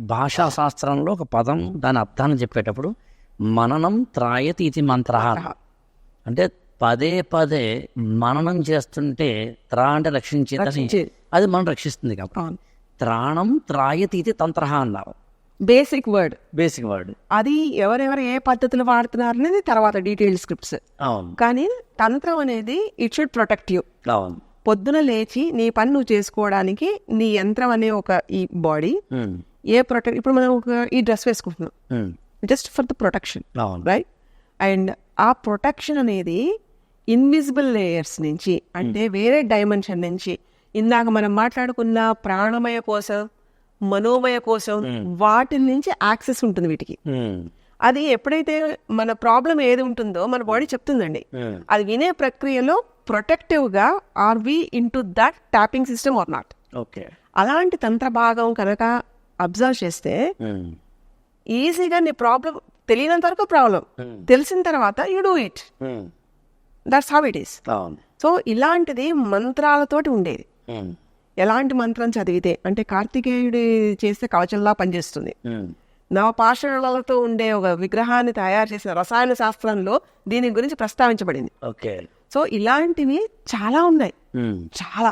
భాషా శాస్త్రంలో ఒక పదం దాని అర్థాన్ని చెప్పేటప్పుడు మననం త్రాయతి ఇది మంత్ర అంటే పదే పదే మననం చేస్తుంటే అంటే రక్షించేదని అది మనం రక్షిస్తుంది కాబట్టి త్రాణం త్రాయతి ఇది తంత్ర అన్నారు. బేసిక్ వర్డ్ అది ఎవరెవరు ఏ పద్ధతులు వాడుతున్నారు అనేది తర్వాత డీటెయిల్ స్క్రిప్ట్స్. కానీ తంత్రం అనేది ఇట్ షుడ్ ప్రొటెక్ట్ యూ. పొద్దున లేచి నీ పని నువ్వు చేసుకోవడానికి నీ యంత్రం అనే ఒక ఈ బాడీ ఏ ప్రొటెక్ట్. ఇప్పుడు మనం ఈ డ్రెస్ వేసుకుంటున్నాం just for the protection, right? And ఆ ప్రొటెక్షన్ అనేది ఇన్విజిబుల్ లేయర్స్ నుంచి, అంటే వేరే డైమెన్షన్ నుంచి, ఇందాక మనం మాట్లాడుకున్న ప్రాణమయ కోసం, మనోమయ కోసం, వాటి నుంచి యాక్సెస్ ఉంటుంది వీటికి. అది ఎప్పుడైతే మన ప్రాబ్లం ఏది ఉంటుందో మన బాడీ చెప్తుందండి. అది వినే ప్రక్రియలో ప్రొటెక్టివ్ గా are we into that tapping system or not. అలాంటి తంత్ర భాగం కనుక అబ్జర్వ్ చేస్తే ఈజీగా నీ ప్రాబ్లం తెలియనంత వరకు ప్రాబ్లం, తెలిసిన తర్వాత you do it. That's how it is. So ఇలాంటిది మంత్రాలతోటి ఉండేది. ఎలాంటి మంత్రం చదివితే అంటే కార్తికేయుడి చేస్తే కవచంలా పనిచేస్తుంది. నవపాషాణాలతో ఉండే ఒక విగ్రహాన్ని తయారు చేసిన రసాయన శాస్త్రంలో దీని గురించి ప్రస్తావించబడింది. సో ఇలాంటివి చాలా ఉన్నాయి, చాలా.